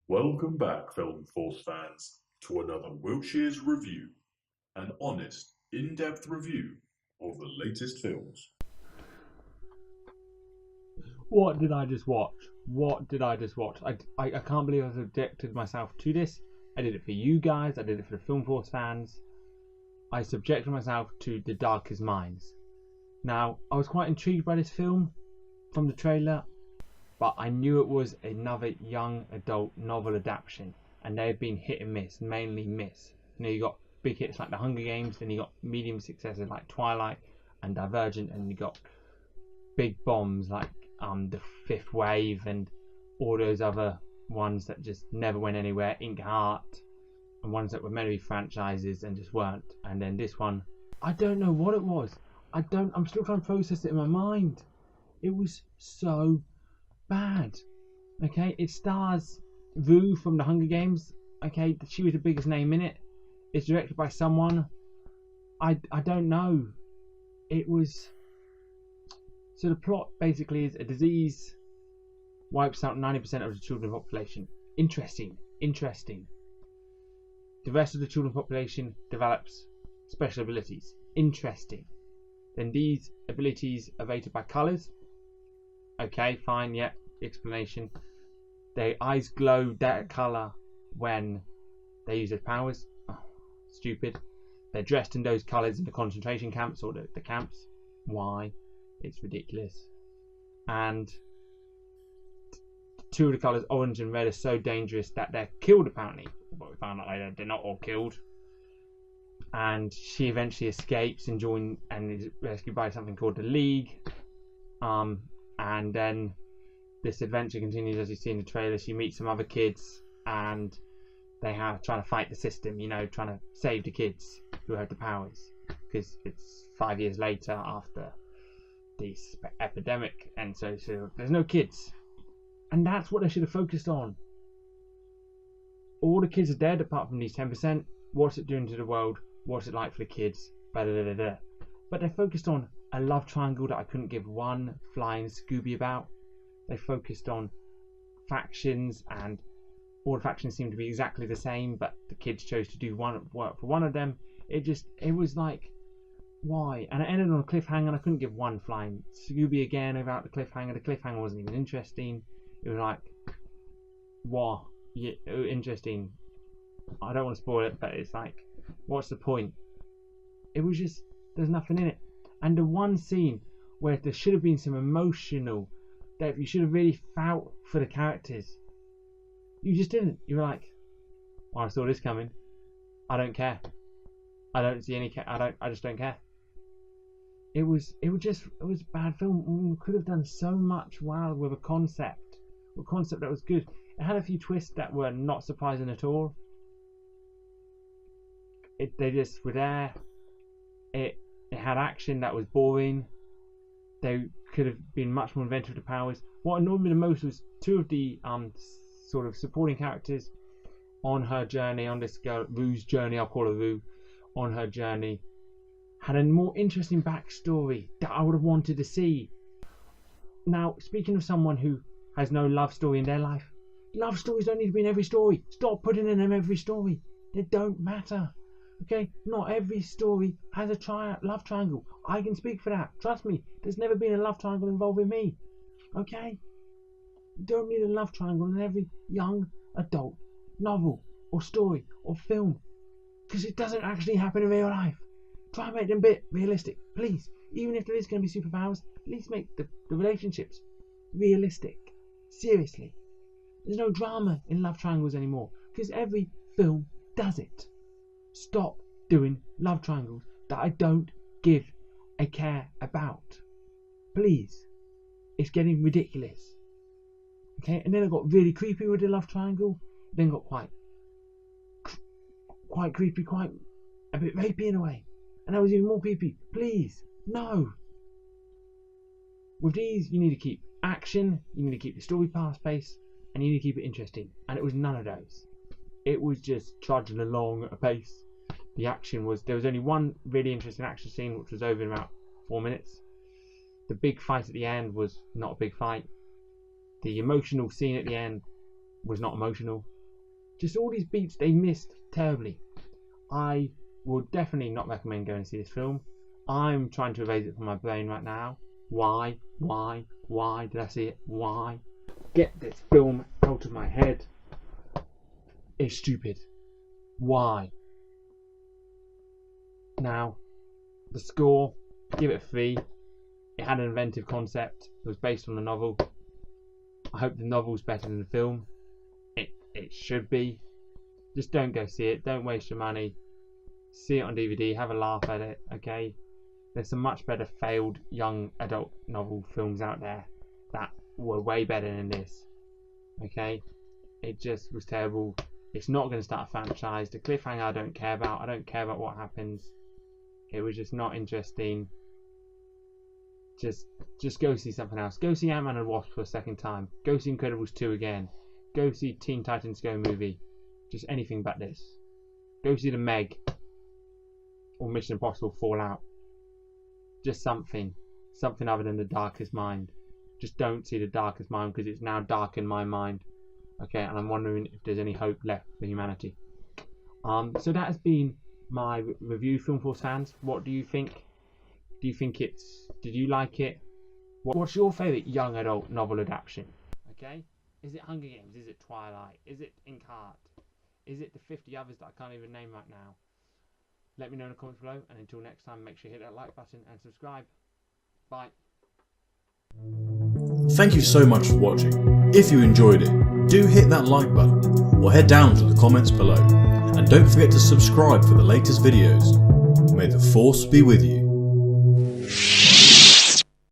Welcome back, Film Force fans, to another Wiltshire's review, an honest, in-depth review of the latest films. What did I just watch? What did I just watch? I can't believe I've subjected myself to this. I did it for you guys. I did it for the Film Force fans. I subjected myself to The Darkest Minds. Now, I was quite intrigued by this film from the trailer, but I knew it was another young adult novel adaptation, and they've been hit and miss, mainly miss. You got big hits like The Hunger Games, then you got medium successes like Twilight and Divergent, and you got big bombs like The Fifth Wave and all those other ones that just never went anywhere, Ink Heart, and ones that were meant to be franchises and just weren't. And then this one, I don't know what it was. I'm still trying to process it in my mind. It was so bad. Okay, it stars Vu from The Hunger Games. Okay, she was the biggest name in it. It's directed by someone I don't know. It was. So the plot basically is a disease wipes out 90% of the children's population. Interesting. The rest of the children's population develops special abilities. Interesting. Then these abilities are rated by colours. Okay, fine, yeah, explanation. Their eyes glow that colour when they use their powers. Oh, stupid. They're dressed in those colours in the concentration camps or the camps. Why? It's ridiculous. And two of the colours, orange and red, are so dangerous that they're killed apparently. But we found out later they're not all killed. And she eventually escapes and is rescued by something called the League. And then this adventure continues as you see in the trailer. She meets some other kids and they have trying to fight the system, trying to save the kids who have the powers. Because it's 5 years later after this epidemic, and so there's no kids, and that's what they should have focused on. All the kids are dead apart from these 10%. What's it doing to the world? What's it like for the kids? But they focused on a love triangle that I couldn't give one flying Scooby about. They focused on factions, and all the factions seem to be exactly the same, but the kids chose to do work for one of them. It was like, why? And it ended on a cliffhanger, and I couldn't give one flying Scooby again about the cliffhanger. The cliffhanger wasn't even interesting. It was like, wow, yeah, interesting. I don't want to spoil it, but it's like, what's the point? It was just, there's nothing in it. And the one scene where there should have been some emotional depth, you should have really felt for the characters. You just didn't. You were like, well, I saw this coming. I don't care. I don't see any. I just don't care. It was a bad film. We could have done so much well with a concept that was good. It had a few twists that were not surprising at all. They just were there. It had action that was boring. They could have been much more inventive with the powers. What annoyed me the most was two of the sort of supporting characters on her journey, on this girl Rue's journey. I'll call her Rue. On her journey, had a more interesting backstory that I would have wanted to see. Now, speaking of someone who has no love story in their life, love stories don't need to be in every story. Stop putting in them every story. They don't matter. Okay, not every story has a love triangle. I can speak for that. Trust me, there's never been a love triangle involving me. Okay, you don't need a love triangle in every young adult novel or story or film, because it doesn't actually happen in real life. Try and make them a bit realistic, please. Even if there is going to be superpowers, at least make the relationships realistic. Seriously. There's no drama in love triangles anymore, because every film does it. Stop doing love triangles that I don't give a care about. Please. It's getting ridiculous. Okay, and then I got really creepy with the love triangle. Then got quite creepy, quite a bit rapey in a way. And that was even more creepy. Please, no. With these, you need to keep action, you need to keep the story fast paced, and you need to keep it interesting. And it was none of those. It was just trudging along at a pace. The action was, there was only one really interesting action scene, which was over in about 4 minutes. The big fight at the end was not a big fight. The emotional scene at the end was not emotional. Just all these beats they missed terribly. I would definitely not recommend going to see this film. I'm trying to erase it from my brain right now. Why did I see it? Why? Get this film out of my head. It's stupid. Why? Now, the score, give it a 3. It had an inventive concept. It was based on a novel. I hope the novel's better than the film. It should be. Just don't go see it. Don't waste your money. See it on DVD. Have a laugh at it. Okay. There's some much better failed young adult novel films out there that were way better than this. Okay. It just was terrible. It's not going to start a franchise. The cliffhanger I don't care about. I don't care about what happens. It was just not interesting. Just go see something else. Go see Ant-Man and the Wasp for a second time. Go see Incredibles 2 again. Go see Teen Titans Go movie. Just anything but this. Go see the Meg or Mission Impossible Fallout. Just something other than The Darkest Mind. Just don't see The Darkest Mind because it's now dark in my mind. Okay, and I'm wondering if there's any hope left for humanity. So that has been my review, Film Force fans. What do you think? Do you think did you like it? What's your favourite young adult novel adaptation? Okay? Is it Hunger Games? Is it Twilight? Is it Inkheart? Is it the 50 others that I can't even name right now? Let me know in the comments below, and until next time, make sure you hit that like button and subscribe. Bye. Thank you so much for watching. If you enjoyed it, do hit that like button or head down to the comments below. And don't forget to subscribe for the latest videos. May the Force be with you.